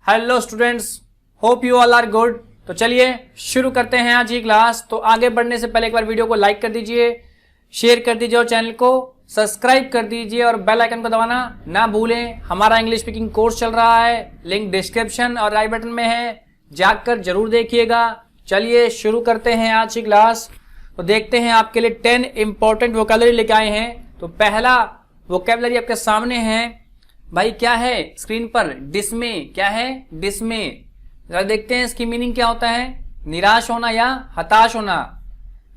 Hello students, hope you all are good. तो चलिए शुरू करते हैं आज की क्लास। तो आगे बढ़ने से पहले एक बार वीडियो को लाइक कर दीजिए, शेयर कर दीजिए और चैनल को सब्सक्राइब कर दीजिए और बेल आइकन को दबाना ना भूलें। हमारा इंग्लिश स्पीकिंग कोर्स चल रहा है, लिंक डिस्क्रिप्शन और राइट बटन में है, जाकर जरूर देखिएगा। चलिए शुरू करते हैं आज की क्लास। तो देखते हैं आपके लिए 10 इंपॉर्टेंट वोकैबुलरी लेके आए हैं। तो पहला वोकैबुलरी आपके सामने है भाई, क्या है स्क्रीन पर? डिस्मे। क्या है? डिस्मे। जरा देखते हैं इसकी मीनिंग क्या होता है। निराश होना या हताश होना।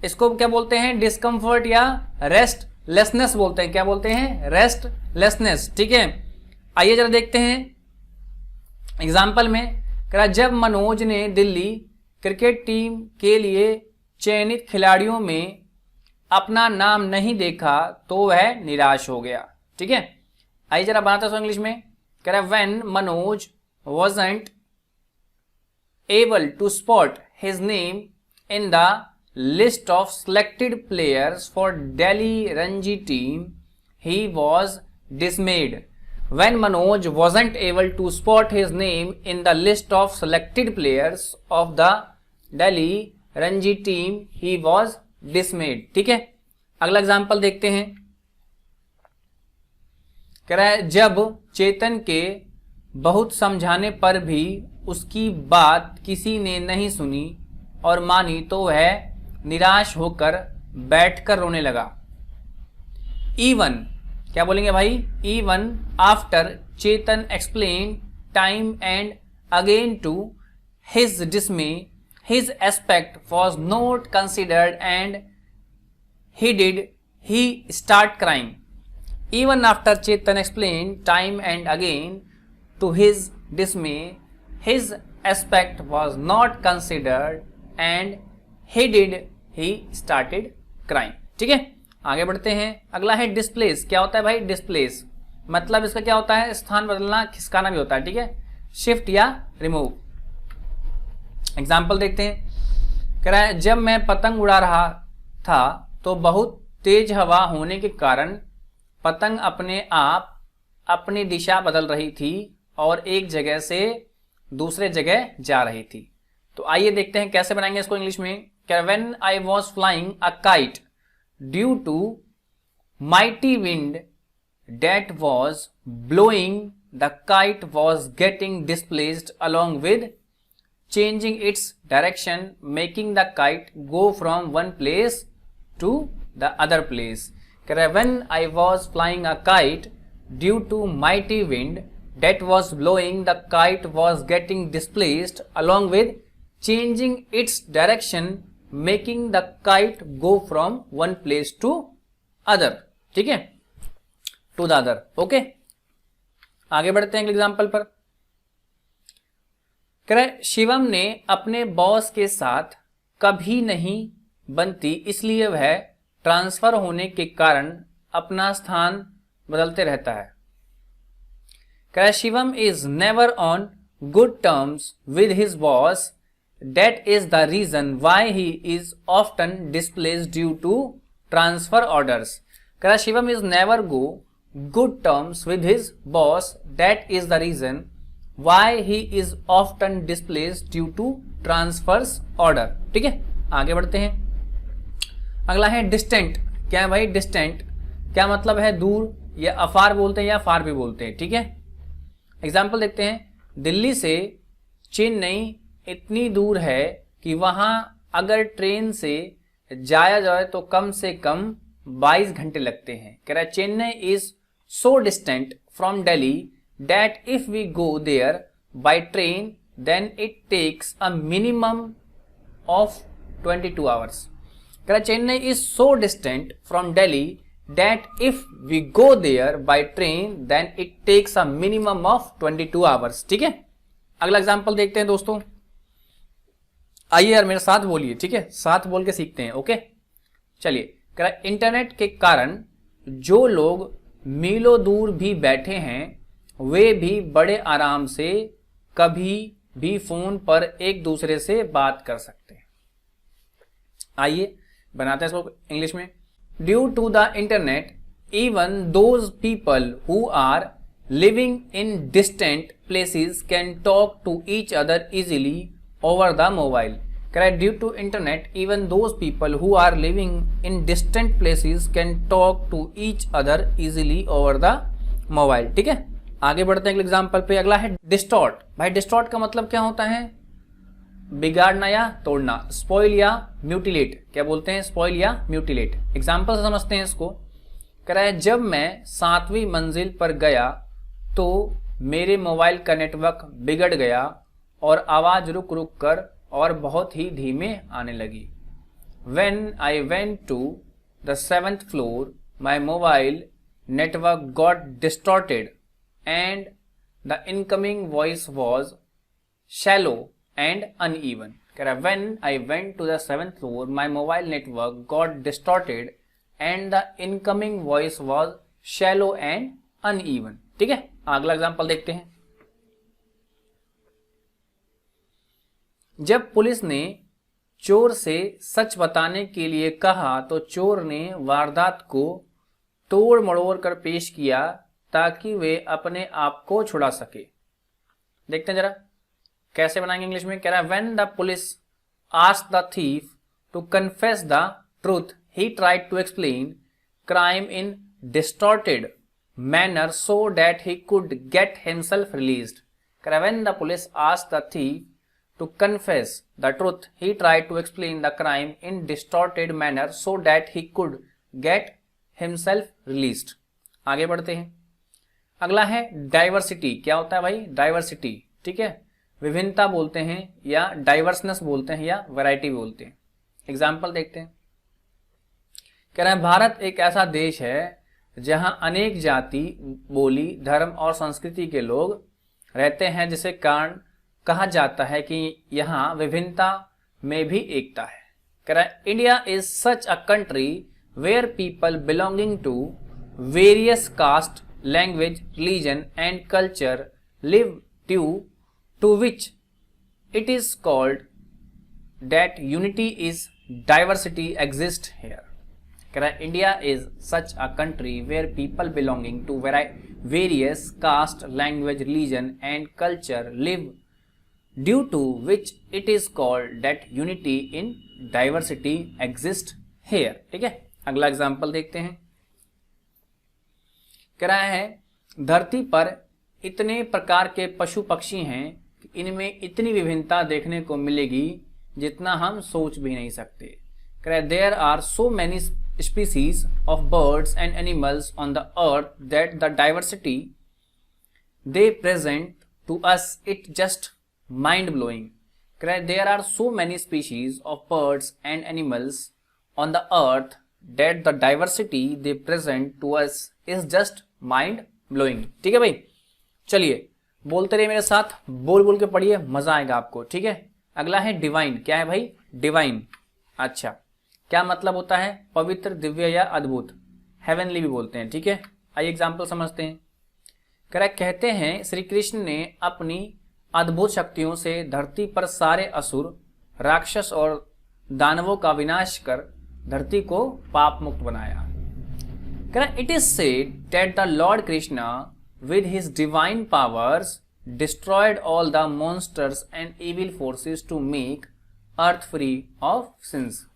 इसको क्या बोलते हैं? डिस्कम्फर्ट या रेस्टलेसनेस बोलते हैं। क्या बोलते हैं? रेस्टलेसनेस। ठीक है, आइए जरा देखते हैं एग्जाम्पल में। जब मनोज ने दिल्ली क्रिकेट टीम के लिए चयनित खिलाड़ियों में अपना नाम नहीं देखा तो वह निराश हो गया। ठीक है, आइए जरा बनाते हैं इंग्लिश में। कह रहा है when Manoj wasn't able to spot his name in the list of selected players for Delhi Ranji team, he was dismayed. When Manoj wasn't able to spot his name in the list of selected players of the Delhi Ranji team, he was dismayed. ठीक है, अगला example देखते हैं। कह रहा है जब चेतन के बहुत समझाने पर भी उसकी बात किसी ने नहीं सुनी और मानी तो वह निराश होकर बैठकर रोने लगा। इवन, क्या बोलेंगे भाई? Even after Chetan explain time and again to his dismay, his aspect was not considered and he start crying. Even after Chetan explained time and again to his dismay, his aspect was not considered and he started crying. ठीक है, आगे बढ़ते हैं। अगला है displace. क्या होता है भाई? डिस्प्लेस मतलब इसका क्या होता है? स्थान बदलना, खिसकाना भी होता है। ठीक है, शिफ्ट या रिमूव। एग्जाम्पल देखते हैं। कह रहा है जब मैं पतंग उड़ा रहा था तो बहुत तेज हवा होने के कारण पतंग अपने आप अपनी दिशा बदल रही थी और एक जगह से दूसरे जगह जा रही थी। तो आइए देखते हैं कैसे बनाएंगे इसको इंग्लिश में। When I was flying a kite due to mighty wind that was blowing, the kite was getting displaced along with changing its direction, making the kite go from one place to the other place. When I was flying a kite due to mighty wind that was blowing, the kite was getting displaced along with changing its direction, making the kite go from one place to other. ठीक है, to the other. Okay, आगे बढ़ते हैं example पर। शिवम ने अपने boss के साथ कभी नहीं बनती, इसलिए वह ट्रांसफर होने के कारण अपना स्थान बदलते रहता है। Shivam is never on good terms with his boss, that is the reason why he is often displaced due to transfer orders. Shivam is never go good terms with his boss, that is the reason why he is often displaced due to transfers order. ठीक है, आगे बढ़ते हैं। अगला है distant. क्या है भाई? डिस्टेंट क्या मतलब है? दूर, या अफार बोलते हैं या फार भी बोलते हैं। ठीक है, एग्जाम्पल देखते हैं। दिल्ली से चेन्नई इतनी दूर है कि वहां अगर ट्रेन से जाया जाए तो कम से कम 22 घंटे लगते हैं। कह रहा है Chennai is so distant from Delhi that if we go there by train then it takes a minimum of 22 hours. Chennai is so distant from Delhi that if we go there by train then it takes a minimum of 22 hours. ठीक है, अगला example देखते हैं दोस्तों। आइए यार मेरे साथ बोलिए। ठीक है, साथ बोल के सीखते हैं। ओके, चलिए। इंटरनेट के कारण जो लोग मीलों दूर भी बैठे हैं वे भी बड़े आराम से कभी भी फोन पर एक दूसरे से बात कर सकते हैं। आइए बनाते हैं इसको इंग्लिश में। Due to the internet even those people who are living in distant places can talk to each other easily over the mobile. Correct. Due to internet, even those people who are living in distant places can talk to each other easily over the mobile. ठीक है, आगे बढ़ते हैं example पे। अगला है distort. भाई distort का मतलब क्या होता है? बिगाड़ना या तोड़ना। स्पॉइल या म्यूटिलेट, क्या बोलते हैं? स्पॉइल या म्यूटिलेट। एग्जाम्पल से समझते हैं इसको। कह रहा है जब मैं 7वीं मंजिल पर गया तो मेरे मोबाइल का नेटवर्क बिगड़ गया और आवाज रुक रुक कर और बहुत ही धीमे आने लगी। When I went to the 7th floor, my mobile network got distorted and the incoming voice was shallow and uneven. कह रहा है when I went to the 7th floor, my mobile network got distorted and the incoming voice was shallow and uneven. ठीक है, अगला example देखते हैं। जब police ने चोर से सच बताने के लिए कहा तो चोर ने वारदात को तोड़ मड़ोड़ कर पेश किया ताकि वे अपने आप को छुड़ा सके। देखते हैं जरा कैसे बनाएंगे इंग्लिश में। कह रहा है when the police asked the thief to confess the truth he tried to explain crime in distorted manner so that he could get himself released. When the police asked the thief to confess the truth, he tried to explain the crime in distorted manner so that he could get himself released. आगे बढ़ते हैं। अगला है diversity. क्या होता है भाई? Diversity. ठीक है, विभिन्नता बोलते हैं या डाइवर्सनेस बोलते हैं या वैरायटी बोलते हैं। एग्जाम्पल देखते हैं। कह रहा है भारत एक ऐसा देश है जहां अनेक जाति, बोली, धर्म और संस्कृति के लोग रहते हैं, जिसे कारण कहा जाता है कि यहाँ विभिन्नता में भी एकता है। कह रहा है India is such a country where people belonging to various caste, language, religion and culture live due to which it is called that unity is diversity exist here. कह रहा है India is such a country where people belonging to various caste, language, religion and culture live due to which it is called that unity in diversity exist here. ठीक है, अगला example देखते हैं। कह रहा है धरती पर इतने प्रकार के पशु पक्षी हैं कि इनमें इतनी विभिन्नता देखने को मिलेगी जितना हम सोच भी नहीं सकते। कह रहा है there are so many species of birds and animals on the earth that the diversity they present to us it just mind blowing. There are so many species of birds and animals on the earth that the diversity they present to us is just mind blowing. ठीक है भाई, चलिए बोलते रहिए मेरे साथ, बोल बोल के पढ़िए, मजा आएगा आपको। ठीक है, अगला है डिवाइन। क्या है भाई? डिवाइन। अच्छा, क्या मतलब होता है? पवित्र, दिव्य या अद्भुत, हेवनली भी बोलते हैं। ठीक है, आइए एग्जाम्पल समझते हैं। कहते हैं श्री कृष्ण ने अपनी अद्भुत शक्तियों से धरती पर सारे असुर, राक्षस और दानवों का विनाश कर धरती को पाप मुक्त बनाया। It is said that the lord Krishna with his divine powers destroyed all the monsters and evil forces to make earth free of sins.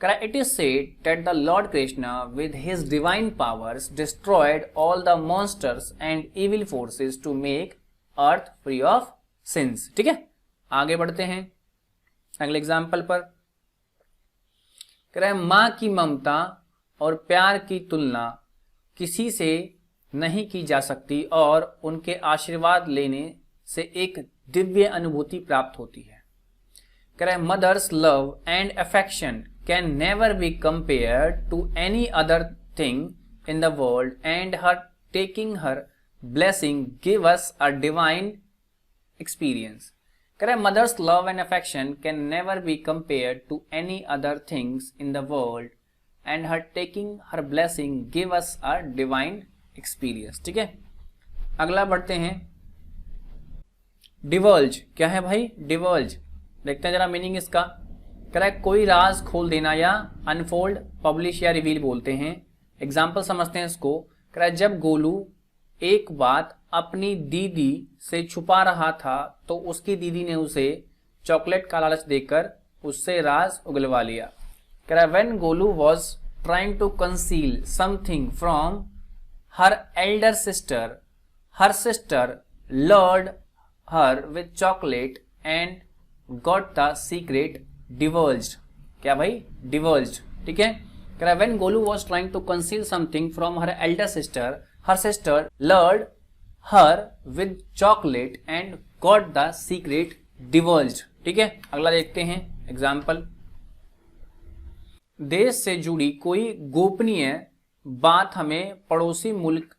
It is said that the Lord Krishna with his divine powers destroyed all the monsters and evil forces to make earth free of sins. ठीक है, आगे बढ़ते हैं अगले example पर। कह रहा है माँ की ममता और प्यार की तुलना किसी से नहीं की जा सकती और उनके आशीर्वाद लेने से एक दिव्य अनुभूति प्राप्त होती है। कह रहा है mother's love and affection can never be compared to any other thing in the world, and her taking her blessing give us a divine experience. Correct? Mother's love and affection can never be compared to any other things in the world, and her taking her blessing give us a divine experience. ठीक है, अगला बढ़ते हैं। डिवल्ज। क्या है भाई? डिवल्ज। देखते हैं जरा मीनिंग इसका। करेक्ट, कोई राज खोल देना या अनफोल्ड, पब्लिश या रिवील बोलते हैं। एग्जाम्पल समझते हैं इसको। करेक्ट, जब गोलू एक बात अपनी दीदी से छुपा रहा था तो उसकी दीदी ने उसे चॉकलेट का लालच देकर उससे राज उगलवा लिया। कह रहा है when Golu was trying to conceal something from her elder sister, her sister lured her with chocolate and got the secret diverged. क्या भाई? डिवर्ज्ड। ठीक है। कह रहा है when Golu was trying to conceal something from her elder sister, her sister lured her with chocolate and got the secret diverged. ठीक है। अगला देखते हैं एग्जाम्पल। देश से जुड़ी कोई गोपनीय बात हमें पड़ोसी मुल्क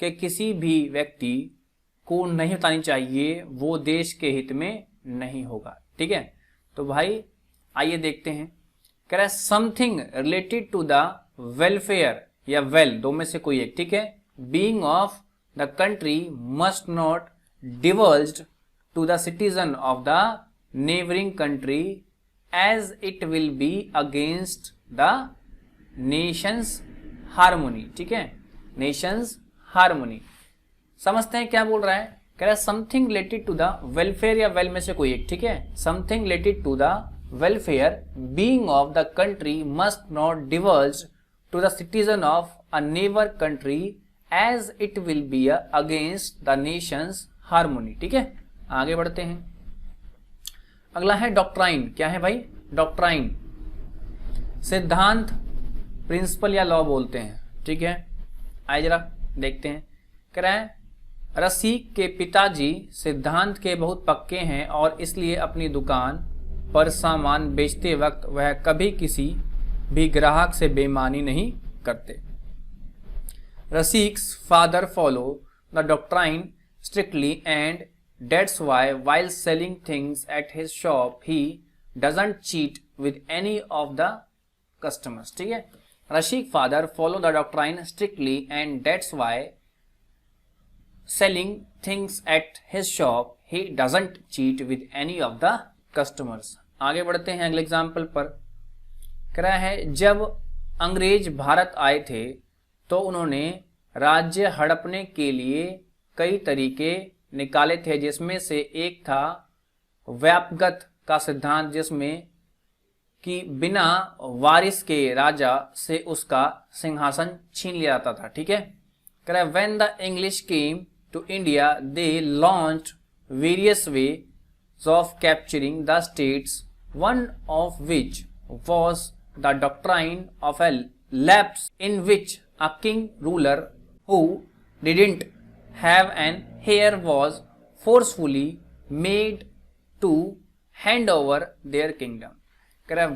के किसी भी व्यक्ति को नहीं बतानी चाहिए, वो देश के हित में नहीं होगा। ठीक है। तो भाई आइए देखते हैं। कह रहा है something related to the welfare या वेल, दो में से कोई एक। ठीक है। Being of the country must not diverged to the citizen of the neighbouring country as it will be against the nation's harmony. ठीक है। Nation's harmony. समझते हैं क्या बोल रहा है। कह रहा है something related to the welfare या वेल में से कोई एक। ठीक है। Something related to the welfare being of the country must not diverge to the citizen of a neighbour country as it will be against the nation's harmony. ठीक है। आगे बढ़ते हैं। अगला है डॉक्ट्राइन। क्या है भाई? डॉक्ट्राइन सिद्धांत, प्रिंसिपल या लॉ बोलते हैं। ठीक है। आइए जरा देखते हैं। कह रहा है रसिक के पिताजी सिद्धांत के बहुत पक्के हैं और इसलिए अपनी दुकान पर सामान बेचते वक्त वह कभी किसी भी ग्राहक से बेईमानी नहीं करते। Rasik's father follow the doctrine strictly and that's why while selling things at his shop he doesn't cheat with any of the customers। ठीक है। Rashik father follow the doctrine strictly and that's why selling things at his shop he doesn't cheat with any of the customers। आगे बढ़ते हैं अगले example पर। कह रहा है जब अंग्रेज भारत आए थे तो उन्होंने राज्य हड़पने के लिए कई तरीके निकाले थे, जिसमें से एक था व्यापगत का सिद्धांत, जिसमें कि बिना वारिस के राजा से उसका सिंहासन छीन लिया जाता था। ठीक है। कह रहा है when the English came to India they launched various ways of capturing the states, one of which was the doctrine of a lapse in which a king ruler who didn't have an heir was forcefully made to hand over their kingdom।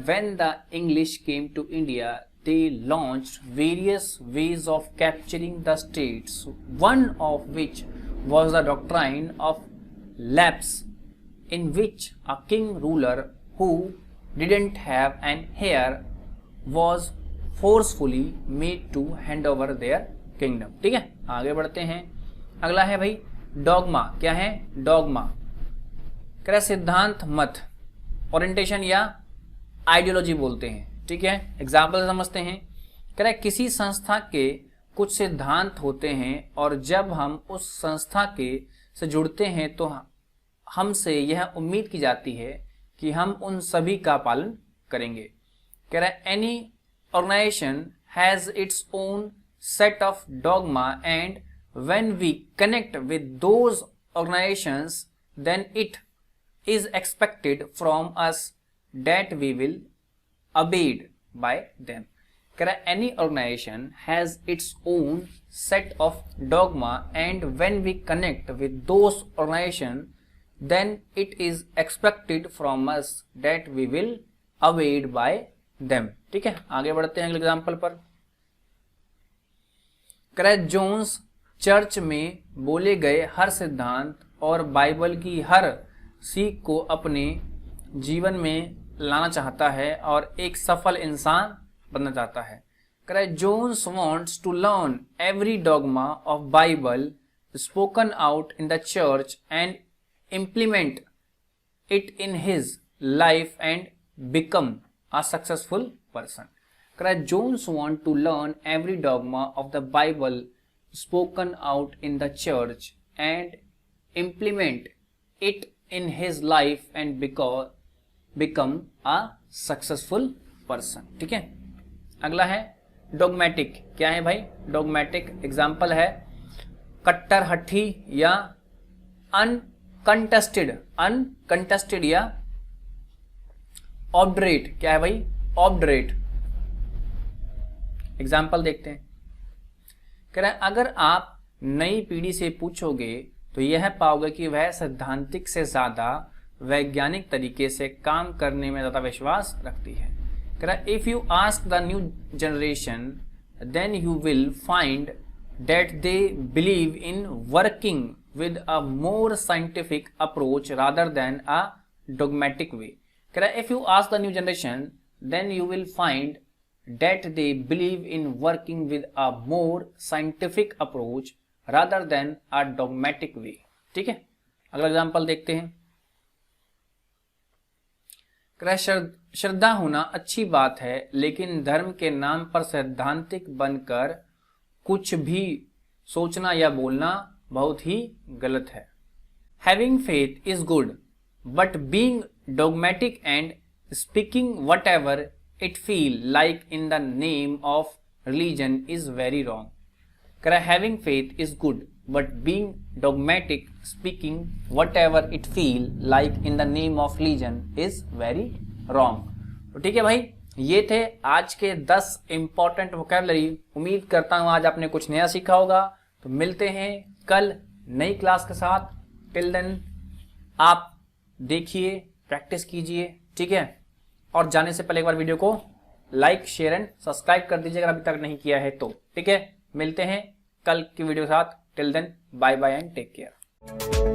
When the English came to India, they launched various ways of capturing the states, one of which was the doctrine of lapse, in which a king ruler who didn't have an heir was forcefully made to hand over their kingdom। ठीक है। आगे बढ़ते हैं। अगला है भाई dogma. क्या है? डॉगमा कह रहा सिद्धांत, मत, ओरिएंटेशन या आइडियोलॉजी बोलते हैं। ठीक है। एग्जाम्पल समझते हैं। कह रहा है किसी संस्था के कुछ सिद्धांत होते हैं और जब हम उस संस्था के से जुड़ते हैं तो हमसे यह उम्मीद की जाती है कि हम उन सभी का पालन करेंगे। कह रहा है any organisation has its own set of dogma and when we connect with those organisations then it is expected from us that we will abide by them. कह रहा है any organisation has its own set of dogma and when we connect with those organisation then it is expected from us that we will abide by them। ठीक है। आगे बढ़ते हैं अगले example पर। कह जोन्स चर्च में बोले गए हर सिद्धांत और बाइबल की हर सीख को अपने जीवन में लाना चाहता है और एक सफल इंसान बनना चाहता है। कह Jones wants to learn every dogma of Bible spoken out in the church and implement it in his life and become a successful person। Jones want to learn every dogma of the Bible spoken out in the church and implement it in his life and become a successful person। ठीक है, अगला है dogmatic. क्या है भाई dogmatic? Example है कट्टरहट्टी या uncontested या ऑब्डरेट। क्या है भाई ऑब्डरेट? एग्जाम्पल देखते हैं। कह रहा है अगर आप नई पीढ़ी से पूछोगे तो यह पाओगे कि वह सैद्धांतिक से ज्यादा वैज्ञानिक तरीके से काम करने में ज्यादा विश्वास रखती है। कह रहा है if you ask the new generation then you will find that they believe in working with a more scientific approach rather than a dogmatic way। कह रहा है if you ask the new generation then you will find that they believe in working with a more scientific approach rather than a dogmatic way। ठीक है, अगला example देखते हैं। कह रहा है श्रद्धा होना अच्छी बात है लेकिन धर्म के नाम पर सैद्धांतिक बनकर कुछ भी सोचना या बोलना बहुत ही गलत है। Having faith is good, but being dogmatic and speaking whatever it feel like in the name of religion is very wrong। कह रहा है having faith is good, but being dogmatic, speaking whatever it feel like in the name of religion is very wrong। तो ठीक है भाई, ये थे आज के 10 इंपॉर्टेंट वोकैबुलरी। उम्मीद करता हूं आज आपने कुछ नया सीखा होगा। तो मिलते हैं कल नई क्लास के साथ। टिल देन आप देखिए, प्रैक्टिस कीजिए, ठीक है। और जाने से पहले एक बार वीडियो को लाइक शेयर एंड सब्सक्राइब कर दीजिए अगर अभी तक नहीं किया है तो, ठीक है। मिलते हैं कल की वीडियो के साथ। Till then bye bye and take care.